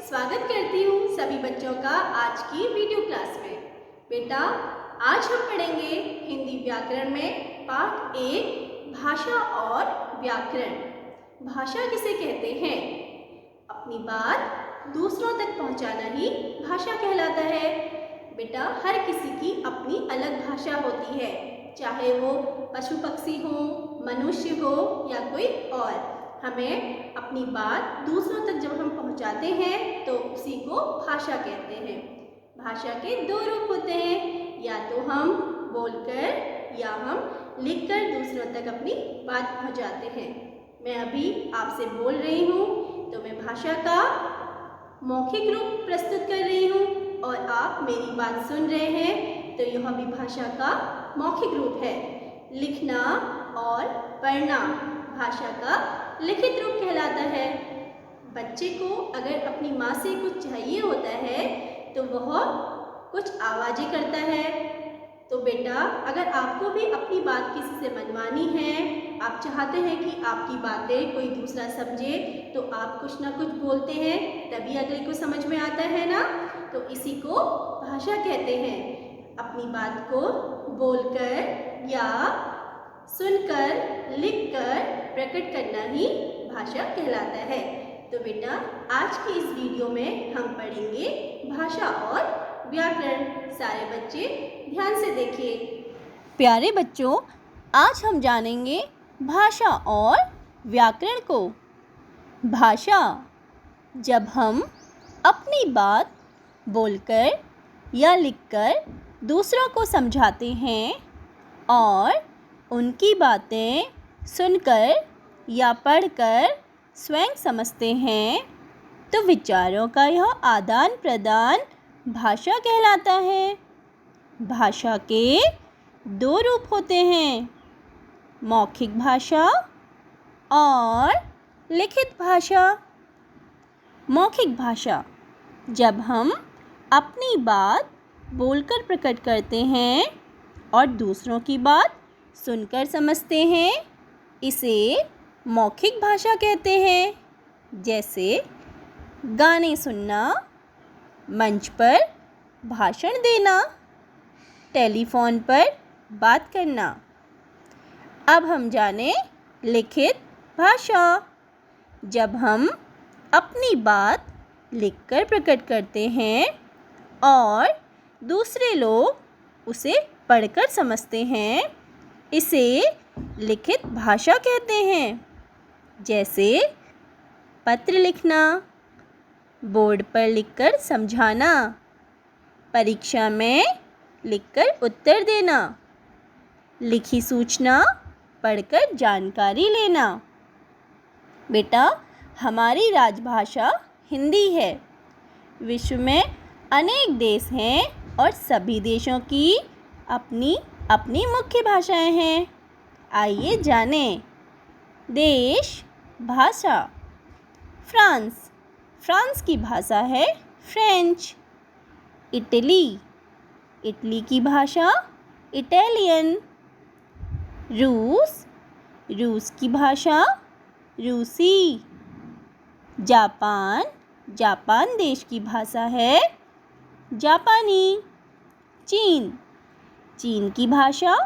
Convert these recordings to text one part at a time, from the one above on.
स्वागत करती हूँ सभी बच्चों का आज की वीडियो क्लास में। बेटा, आज हम पढ़ेंगे हिंदी व्याकरण में पाठ 1 भाषा और व्याकरण। भाषा किसे कहते हैं? अपनी बात दूसरों तक पहुँचाना ही भाषा कहलाता है। बेटा, हर किसी की अपनी अलग भाषा होती है, चाहे वो पशु पक्षी हो, मनुष्य हो या कोई और। हमें अपनी बात दूसरों तक जब हम पहुंचाते हैं तो उसी को भाषा कहते हैं। भाषा के 2 रूप होते हैं, या तो हम बोलकर या हम लिखकर दूसरों तक अपनी बात पहुंचाते हैं। मैं अभी आपसे बोल रही हूँ तो मैं भाषा का मौखिक रूप प्रस्तुत कर रही हूँ और आप मेरी बात सुन रहे हैं तो यह भी भाषा का मौखिक रूप है। लिखना और पढ़ना भाषा का लिखित रूप कहलाता है। बच्चे को अगर अपनी माँ से कुछ चाहिए होता है तो वह कुछ आवाज़ें करता है। तो बेटा, अगर आपको भी अपनी बात किसी से मनवानी है, आप चाहते हैं कि आपकी बातें कोई दूसरा समझे, तो आप कुछ ना कुछ बोलते हैं, तभी अगले को समझ में आता है ना। तो इसी को भाषा कहते हैं। अपनी बात को बोलकर या सुनकर, लिखकर प्रकट करना ही भाषा कहलाता है। तो बेटा, आज की इस वीडियो में हम पढ़ेंगे भाषा और व्याकरण। सारे बच्चे ध्यान से देखिए। प्यारे बच्चों, आज हम जानेंगे भाषा और व्याकरण को। भाषा, जब हम अपनी बात बोलकर या लिखकर दूसरों को समझाते हैं और उनकी बातें सुनकर या पढ़कर स्वयं समझते हैं, तो विचारों का यह आदान प्रदान भाषा कहलाता है। भाषा के 2 रूप होते हैं, मौखिक भाषा और लिखित भाषा। मौखिक भाषा, जब हम अपनी बात बोलकर प्रकट करते हैं और दूसरों की बात सुनकर समझते हैं, इसे मौखिक भाषा कहते हैं। जैसे गाने सुनना, मंच पर भाषण देना, टेलीफोन पर बात करना। अब हम जाने लिखित भाषा। जब हम अपनी बात लिखकर प्रकट करते हैं और दूसरे लोग उसे पढ़कर समझते हैं, इसे लिखित भाषा कहते हैं। जैसे पत्र लिखना, बोर्ड पर लिखकर समझाना, परीक्षा में लिखकर उत्तर देना, लिखी सूचना पढ़कर जानकारी लेना। बेटा, हमारी राजभाषा हिंदी है। विश्व में अनेक देश हैं और सभी देशों की अपनी अपनी मुख्य भाषाएं हैं। आइए जानें। देश भाषा। फ्रांस, फ्रांस की भाषा है फ्रेंच। इटली, इटली की भाषा इटालियन। रूस, रूस की भाषा रूसी। जापान, जापान देश की भाषा है जापानी। चीन, चीन की भाषा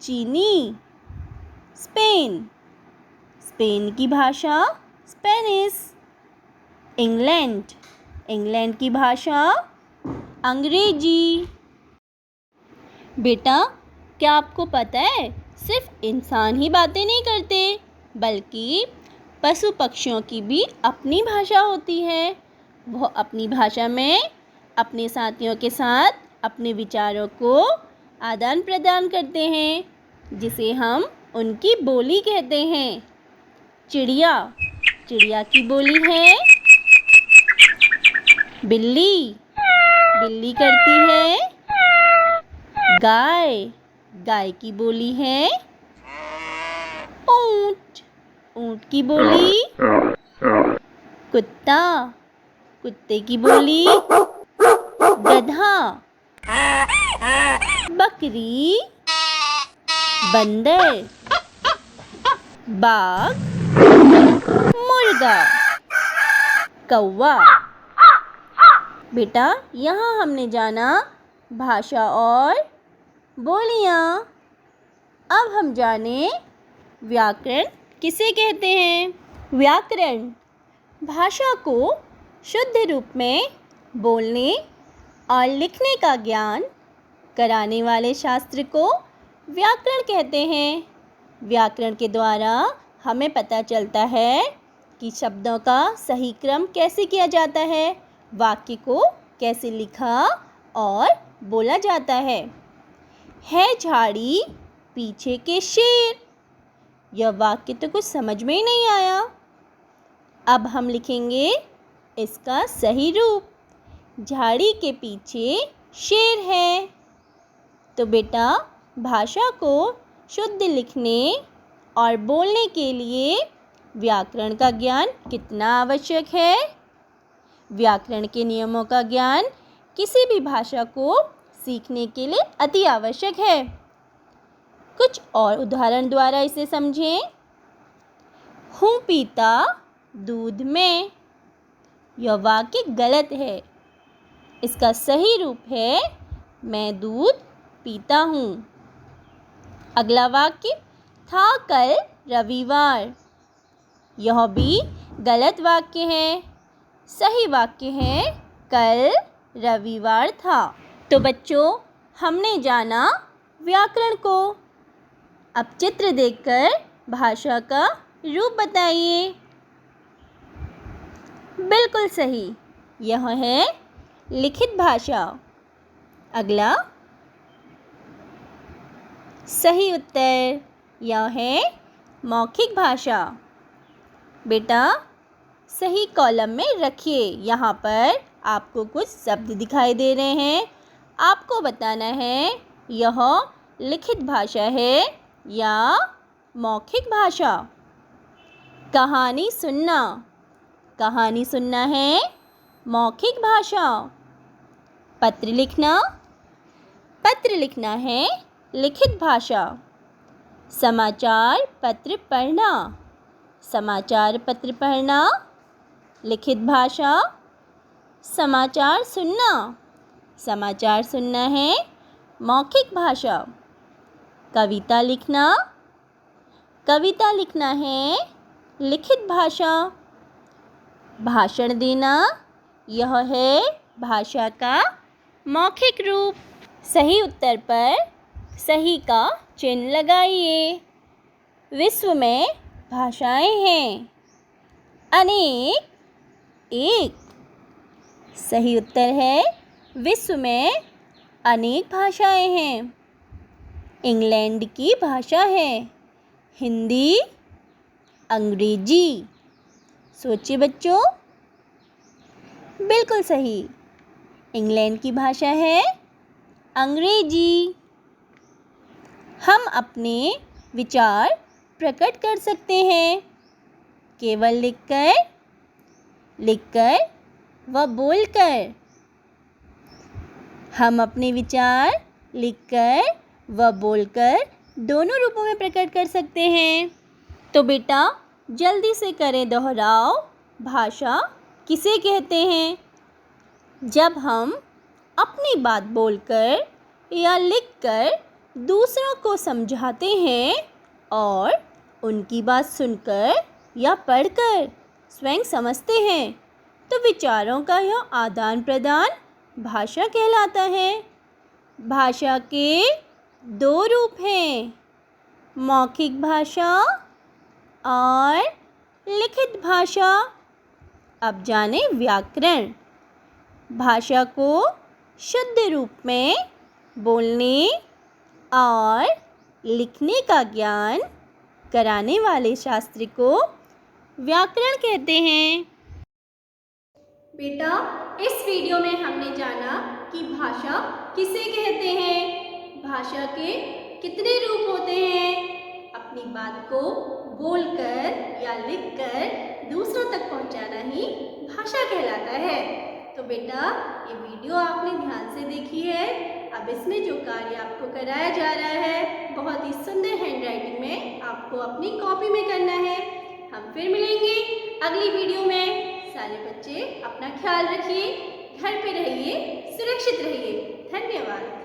चीनी। स्पेन, स्पेन की भाषा स्पेनिश। इंग्लैंड, इंग्लैंड की भाषा अंग्रेजी। बेटा, क्या आपको पता है, सिर्फ इंसान ही बातें नहीं करते, बल्कि पशु पक्षियों की भी अपनी भाषा होती है। वह अपनी भाषा में अपने साथियों के साथ अपने विचारों को आदान प्रदान करते हैं, जिसे हम उनकी बोली कहते हैं। चिड़िया, चिड़िया की बोली है बिल्ली, बिल्ली करती है गाय, गाय की बोली है ऊंट, ऊंट की बोली कुत्ता, कुत्ते की बोली गधा। बकरी, बंदर, बाघ, मुर्गा, कौवा। बेटा यहाँ हमने जाना भाषा और बोलियाँ। अब हम जाने व्याकरण किसे कहते हैं। व्याकरण भाषा को शुद्ध रूप में बोलने और लिखने का ज्ञान कराने वाले शास्त्र को व्याकरण कहते हैं। व्याकरण के द्वारा हमें पता चलता है कि शब्दों का सही क्रम कैसे किया जाता है, वाक्य को कैसे लिखा और बोला जाता है झाड़ी पीछे के शेर। यह वाक्य तो कुछ समझ में ही नहीं आया। अब हम लिखेंगे इसका सही रूप। झाड़ी के पीछे शेर है। तो बेटा भाषा को शुद्ध लिखने और बोलने के लिए व्याकरण का ज्ञान कितना आवश्यक है। व्याकरण के नियमों का ज्ञान किसी भी भाषा को सीखने के लिए अति आवश्यक है। कुछ और उदाहरण द्वारा इसे समझें। हूँ पीता दूध में। यह वाक्य गलत है। इसका सही रूप है मैं दूध पीता हूँ। अगला वाक्य था कल रविवार। यह भी गलत वाक्य है। सही वाक्य है कल रविवार था। तो बच्चों हमने जाना व्याकरण को। अब चित्र देखकर भाषा का रूप बताइए। बिल्कुल सही, यह है लिखित भाषा। अगला सही उत्तर, यह है मौखिक भाषा। बेटा सही कॉलम में रखिए। यहाँ पर आपको कुछ शब्द दिखाई दे रहे हैं। आपको बताना है यह लिखित भाषा है या मौखिक भाषा। कहानी सुनना, कहानी सुनना है मौखिक भाषा। पत्र लिखना, पत्र लिखना है लिखित भाषा। समाचार पत्र पढ़ना, समाचार पत्र पढ़ना लिखित भाषा। समाचार सुनना, समाचार सुनना है मौखिक भाषा। कविता लिखना, कविता लिखना है लिखित भाषा। भाषण देना, यह है भाषा का मौखिक रूप। सही उत्तर पर सही का चिन्ह लगाइए। विश्व में भाषाएं हैं, अनेक, एक। सही उत्तर है विश्व में अनेक भाषाएं हैं। इंग्लैंड की भाषा है हिंदी, अंग्रेजी। सोचिए बच्चों, बिल्कुल सही। इंग्लैंड की भाषा है अंग्रेजी। हम अपने विचार प्रकट कर सकते हैं केवल लिखकर, लिखकर व बोलकर। हम अपने विचार लिखकर व बोलकर दोनों रूपों में प्रकट कर सकते हैं। तो बेटा जल्दी से करें दोहराव। भाषा किसे कहते हैं? जब हम अपनी बात बोलकर या लिखकर दूसरों को समझाते हैं और उनकी बात सुनकर या पढ़कर स्वयं समझते हैं, तो विचारों का यह आदान प्रदान भाषा कहलाता है। भाषा के दो रूप हैं, मौखिक भाषा और लिखित भाषा। अब जाने व्याकरण। भाषा को शुद्ध रूप में बोलने और लिखने का ज्ञान कराने वाले शास्त्र को व्याकरण कहते हैं। बेटा इस वीडियो में हमने जाना कि भाषा किसे कहते हैं, भाषा के कितने रूप होते हैं। अपनी बात को बोलकर या लिखकर दूसरों तक पहुंचाना ही भाषा कहलाता है। तो बेटा ये वीडियो आपने ध्यान से देखी है। अब इसमें जो कार्य आपको कराया जा रहा है बहुत ही सुंदर हैंडराइटिंग में आपको अपनी कॉपी में करना है। हम फिर मिलेंगे अगली वीडियो में। सारे बच्चे अपना ख्याल रखिए। घर पे रहिए, सुरक्षित रहिए। धन्यवाद।